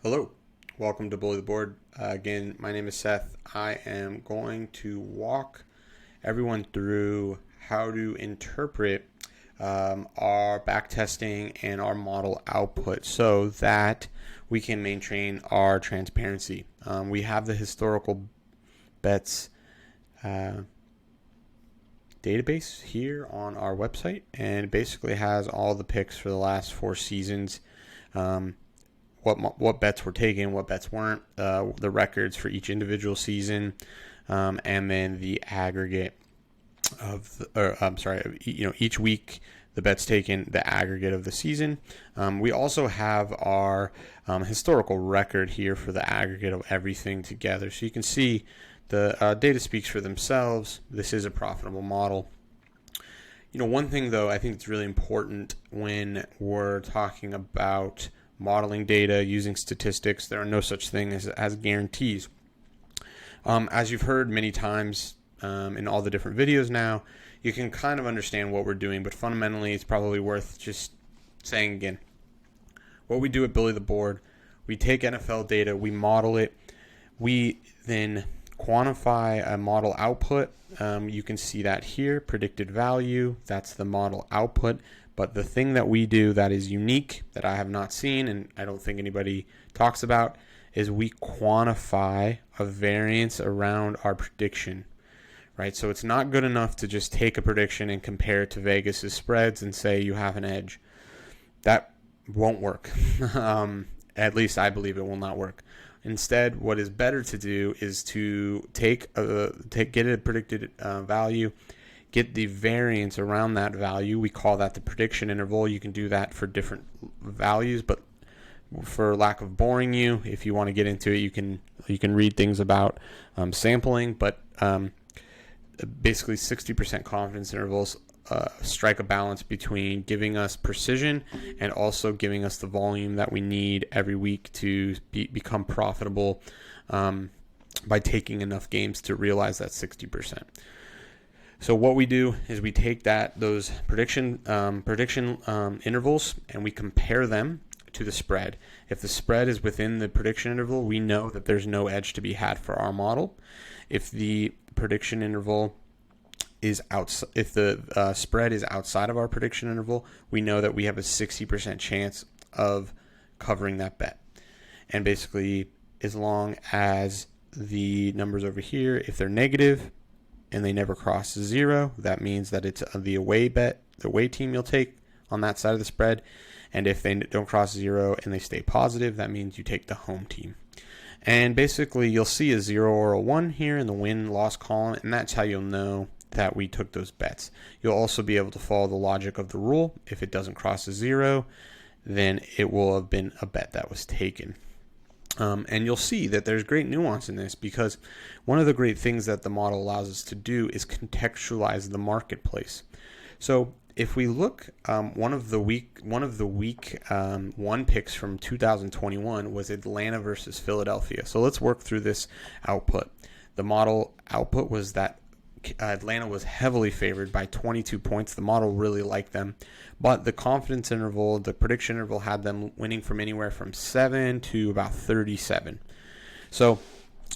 Hello, welcome to Bully the Board. Again, my name is Seth. I am going to walk everyone through how to interpret our backtesting and our model output so that we can maintain our transparency. We have the historical bets database here on our website, and it basically has all the picks for the last 4 seasons. What bets were taken, what bets weren't, the records for each individual season, and then the aggregate of, each week, the bets taken, the aggregate of the season. We also have our historical record here for the aggregate of everything together. So you can see the data speaks for themselves. This is a profitable model. One thing though, I think it's really important when we're talking about modeling data, using statistics, there are no such thing as guarantees. As you've heard many times in all the different videos now, you can kind of understand what we're doing, but fundamentally it's probably worth just saying again. What we do at Bully the Board, we take NFL data, we model it, we then quantify a model output. You can see that here, predicted value, that's the model output. But the thing that we do that is unique, that I have not seen, and I don't think anybody talks about, is we quantify a variance around our prediction, right? So it's not good enough to just take a prediction and compare it to Vegas's spreads and say you have an edge. That won't work. At least I believe it will not work. Instead, what is better to do is to get a predicted value, get the variance around that value. We call that the prediction interval. You can do that for different values, but for lack of boring you, if you want to get into it, you can read things about sampling. But basically, 60% confidence intervals strike a balance between giving us precision and also giving us the volume that we need every week to become profitable by taking enough games to realize that 60%. So what we do is we take those prediction intervals and we compare them to the spread. If the spread is within the prediction interval, we know that there's no edge to be had for our model. If the prediction interval is if the spread is outside of our prediction interval, we know that we have a 60% chance of covering that bet. And basically, as long as the numbers over here, if they're negative and they never cross zero, that means that it's the away bet, the away team you'll take on that side of the spread. And if they don't cross zero and they stay positive, that means you take the home team. And basically, you'll see a 0 or a 1 here in the win-loss column, and that's how you'll know that we took those bets. You'll also be able to follow the logic of the rule. If it doesn't cross a 0, then it will have been a bet that was taken. And you'll see that there's great nuance in this, because one of the great things that the model allows us to do is contextualize the marketplace. So if we look, one of the week one picks from 2021 was Atlanta versus Philadelphia. So let's work through this output. The model output was that Atlanta was heavily favored by 22 points. The model really liked them, but the confidence interval, the prediction interval, had them winning from anywhere from 7 to about 37. So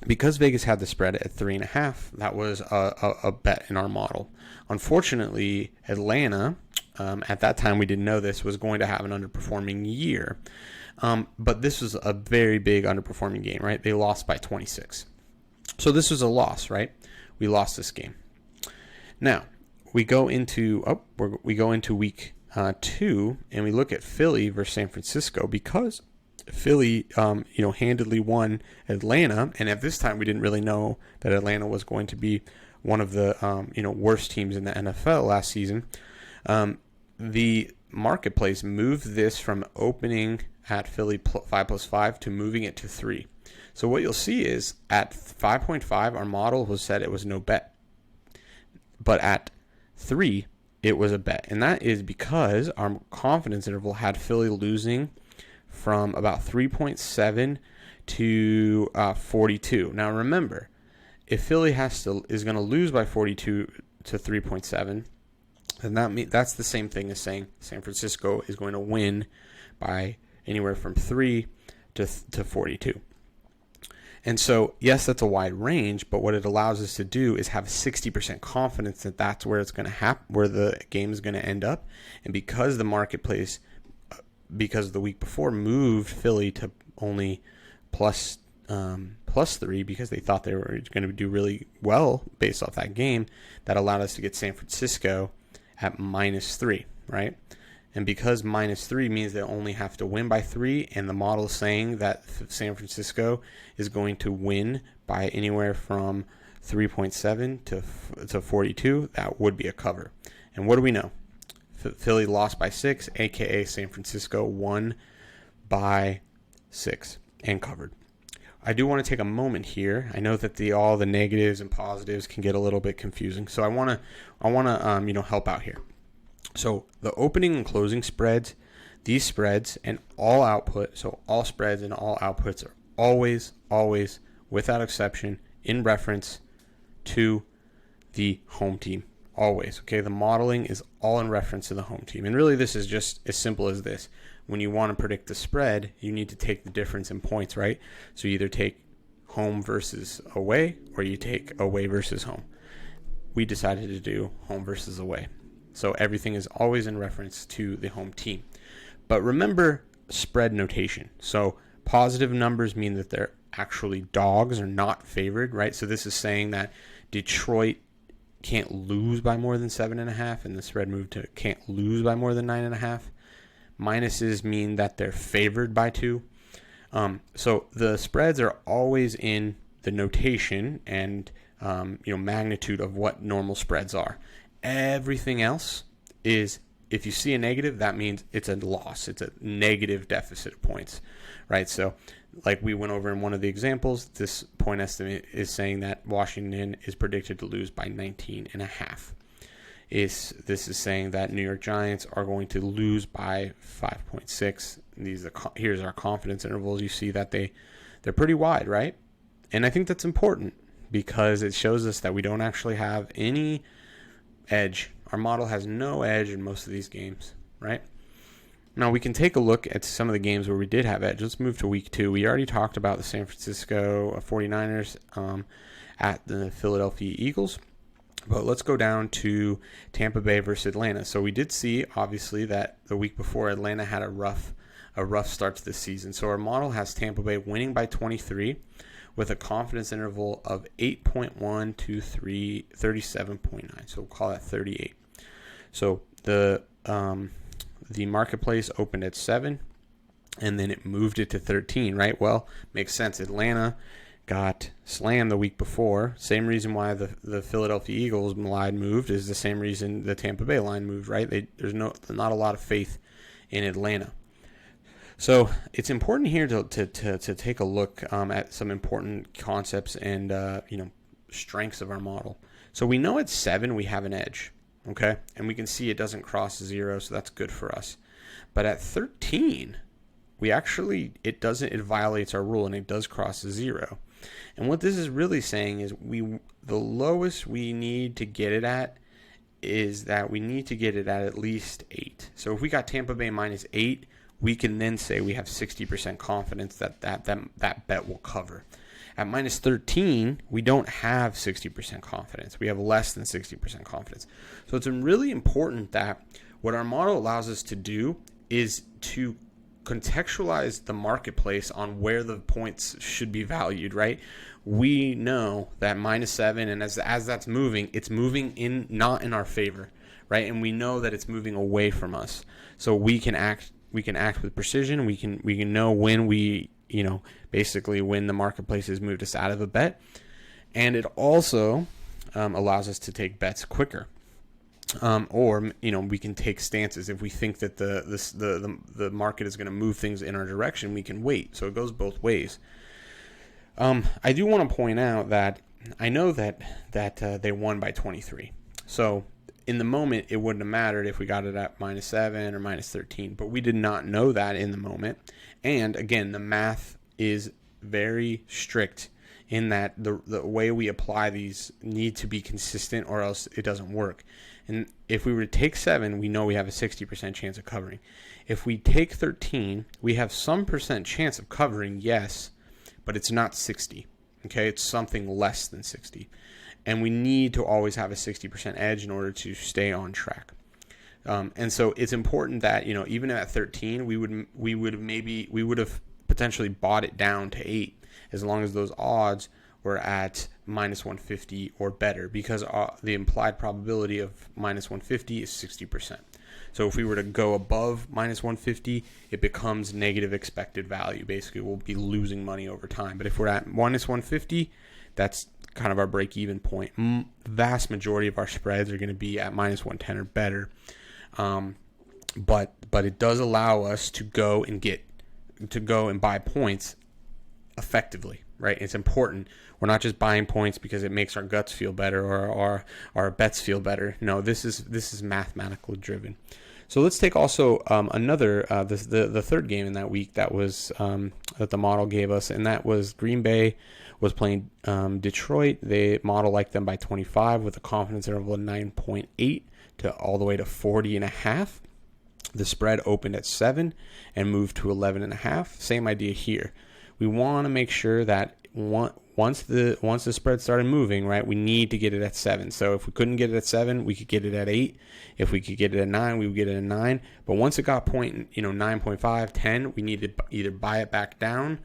because Vegas had the spread at 3.5, that was a bet in our model. Unfortunately, Atlanta, at that time we didn't know this, was going to have an underperforming year. But this was a very big underperforming game, right? They lost by 26. So this was a loss, right? We lost this game. Now we go into week 2, and we look at Philly versus San Francisco, because Philly, handedly won Atlanta, and at this time we didn't really know that Atlanta was going to be one of the worst teams in the NFL last season. The marketplace moved this from opening at Philly 5+5 to moving it to 3. So what you'll see is at 5.5, our model was said it was no bet. But at 3, it was a bet. And that is because our confidence interval had Philly losing from about 3.7 to 42. Now remember, if Philly is going to lose by 42 to 3.7, then that's the same thing as saying San Francisco is going to win by anywhere from 3 to 42. And so, yes, that's a wide range, but what it allows us to do is have 60% confidence that that's where it's going to happen, where the game is going to end up. And because the marketplace, because the week before moved Philly to only plus 3 because they thought they were going to do really well based off that game, that allowed us to get San Francisco at -3, right? And because -3 means they only have to win by 3, and the model is saying that San Francisco is going to win by anywhere from 3.7 to 42, that would be a cover. And what do we know? Philly lost by 6, aka San Francisco won by 6 and covered. I do want to take a moment here. I know that all the negatives and positives can get a little bit confusing, so I want to help out here. So the opening and closing spreads, these spreads and all output, so all spreads and all outputs are always, without exception, in reference to the home team. Always. Okay, the modeling is all in reference to the home team. And really this is just as simple as this. When you want to predict the spread, you need to take the difference in points, right? So you either take home versus away or you take away versus home. We decided to do home versus away. So everything is always in reference to the home team. But remember spread notation. So positive numbers mean that they're actually dogs or not favored, right? So this is saying that Detroit can't lose by more than 7.5, and the spread moved to can't lose by more than 9.5. Minuses mean that they're favored by 2. So the spreads are always in the notation and magnitude of what normal spreads are. Everything else is, if you see a negative, that means it's a loss. It's a negative deficit of points, right? So like we went over in one of the examples, this point estimate is saying that Washington is predicted to lose by 19.5. This is saying that New York Giants are going to lose by 5.6. Here's our confidence intervals. You see that they're pretty wide, right? And I think that's important because it shows us that we don't actually have any edge. Our model has no edge in most of these games, right? Now we can take a look at some of the games where we did have edge. Let's move to week 2. We already talked about the San Francisco 49ers at the Philadelphia Eagles. But let's go down to Tampa Bay versus Atlanta. So we did see, obviously, that the week before Atlanta had a rough start to the season. So our model has Tampa Bay winning by 23 with a confidence interval of 8.1 to 37.9. So we'll call that 38. So the marketplace opened at 7, and then it moved it to 13, right? Well, makes sense. Atlanta got slammed the week before. Same reason why the Philadelphia Eagles line moved is the same reason the Tampa Bay line moved, right? There's not a lot of faith in Atlanta. So it's important here to take a look at some important concepts and strengths of our model. So we know at 7 we have an edge, okay? And we can see it doesn't cross 0, so that's good for us. But at 13, it violates our rule and it does cross 0. And what this is really saying is the lowest we need to get it at is that we need to get it at least 8. So if we got Tampa Bay -8, we can then say we have 60% confidence that bet will cover. At -13, we don't have 60% confidence. We have less than 60% confidence. So it's really important that what our model allows us to do is to contextualize the marketplace on where the points should be valued, right? We know that -7, and as that's moving, it's moving not in our favor, right? And we know that it's moving away from us. So we can act with precision. We can know when basically when the marketplace has moved us out of a bet. And it also allows us to take bets quicker. Or we can take stances if we think that the market is going to move things in our direction. We can wait, so it goes both ways. I do want to point out that I know that they won by 23. So in the moment, it wouldn't have mattered if we got it at -7 or -13, but we did not know that in the moment. And again, the math is very strict in that the way we apply these need to be consistent or else it doesn't work. And if we were to take 7, we know we have a 60% chance of covering. If we take 13, we have some percent chance of covering, yes, but it's not 60. Okay, it's something less than 60. And we need to always have a 60% edge in order to stay on track. And so it's important that, even at 13, we would have potentially bought it down to 8, as long as those odds were at minus 150 or better, because the implied probability of minus 150 is 60%. So if we were to go above minus 150, it becomes negative expected value. Basically, we'll be losing money over time. But if we're at minus 150, that's kind of our break-even point. Vast majority of our spreads are going to be at minus 110 or better. But it does allow us to go and buy points effectively, right? It's important. We're not just buying points because it makes our guts feel better or our bets feel better. No, this is mathematically driven. So let's take also another the third game in that week that was that the model gave us, and that was Green Bay was playing Detroit. They model liked them by 25 with a confidence interval of 9.8 to all the way to 40.5. The spread opened at 7 and moved to 11.5. Same idea here. We want to make sure that once the spread started moving, right, we need to get it at 7. So if we couldn't get it at 7, we could get it at 8. If we could get it at 9, we would get it at 9. But once it got 9.5, 10, we needed to either buy it back down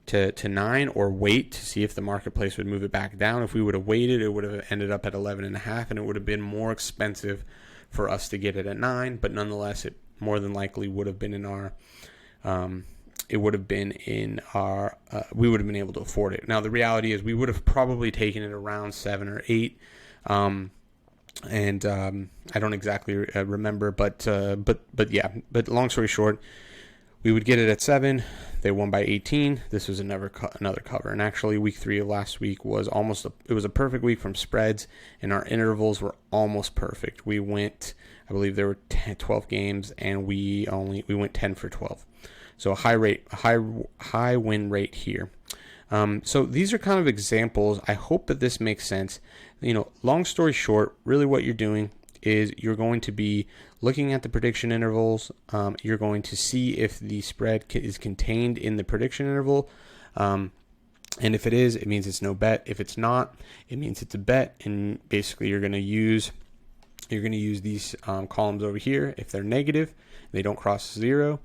to 9 or wait to see if the marketplace would move it back down. If we would have waited, it would have ended up at 11.5, and it would have been more expensive for us to get it at 9. But nonetheless, it more than likely would have been in our we would have been able to afford it. Now, the reality is we would have probably taken it around 7 or 8. I don't exactly remember, but yeah. But long story short, we would get it at 7. They won by 18. This was another cover. And actually, week 3 of last week was it was a perfect week from spreads, and our intervals were almost perfect. We went, I believe there were 12 games, and we went 10 for 12. So a high win rate here. So these are kind of examples. I hope that this makes sense. Long story short, really what you're doing is you're going to be looking at the prediction intervals. You're going to see if the spread is contained in the prediction interval. And if it is, it means it's no bet. If it's not, it means it's a bet. And basically you're going to use these columns over here. If they're negative, they don't cross 0,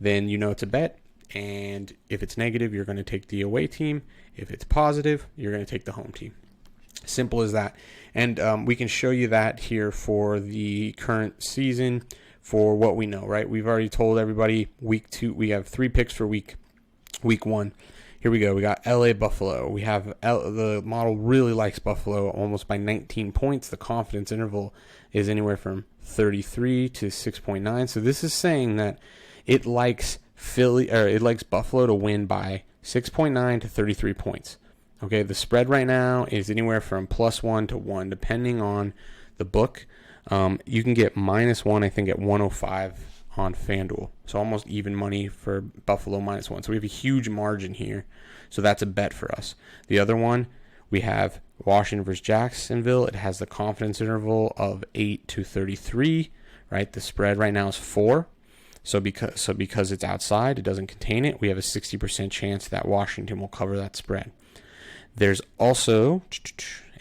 then it's a bet. And if it's negative, you're going to take the away team. If it's positive, you're going to take the home team. Simple as that. And we can show you that here for the current season for what we know, right? We've already told everybody week 2. We have 3 picks for week 1. Here we go. We got LA Buffalo. We have the model really likes Buffalo almost by 19 points. The confidence interval is anywhere from 33 to 6.9. So this is saying that it likes Buffalo to win by 6.9 to 33 points. Okay, the spread right now is anywhere from +1 to 1, depending on the book. You can get -1, I think, at 105 on FanDuel. So almost even money for Buffalo -1. So we have a huge margin here. So that's a bet for us. The other one, we have Washington versus Jacksonville. It has the confidence interval of 8 to 33, right? The spread right now is 4. So because it's outside, it doesn't contain it, we have a 60% chance that Washington will cover that spread. There's also,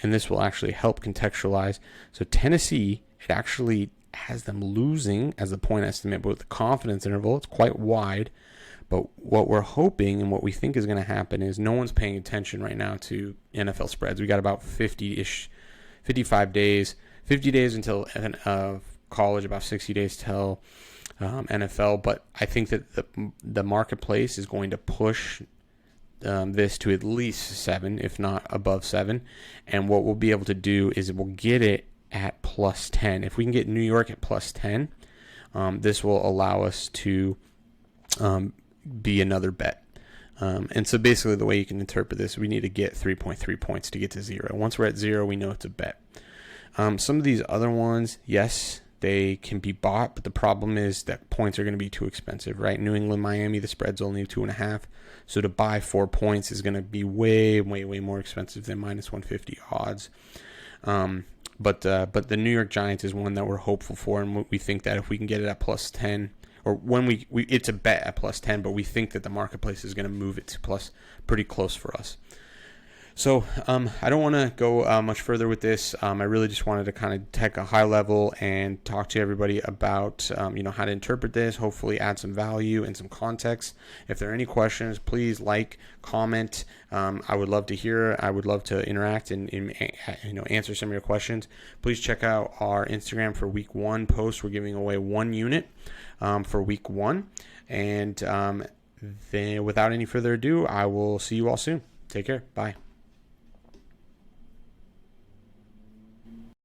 and this will actually help contextualize, so Tennessee, it actually has them losing as the point estimate, but with the confidence interval, it's quite wide. But what we're hoping and what we think is going to happen is no one's paying attention right now to NFL spreads. We got about 55 days, 50 days until college, about 60 days till NFL. But I think that the marketplace is going to push this to at least 7, if not above 7. And what we'll be able to do is we'll get it at +10. If we can get New York at +10, this will allow us to be another bet. And so basically the way you can interpret this, we need to get 3.3 points to get to 0. Once we're at 0, we know it's a bet. Some of these other ones, yes, they can be bought, but the problem is that points are going to be too expensive, right? New England, Miami, the spread's only 2.5. So to buy 4 points is going to be way, way, way more expensive than -150 odds. But the New York Giants is one that we're hopeful for, and we think that if we can get it at plus 10, or when we it's a bet at plus 10, but we think that the marketplace is going to move it to plus pretty close for us. So I don't want to go much further with this. I really just wanted to kind of take a high level and talk to everybody about how to interpret this, hopefully add some value and some context. If there are any questions, please comment. I would love to hear. I would love to interact and answer some of your questions. Please check out our Instagram for week 1 post. We're giving away 1 unit for week 1. And then without any further ado, I will see you all soon. Take care. Bye.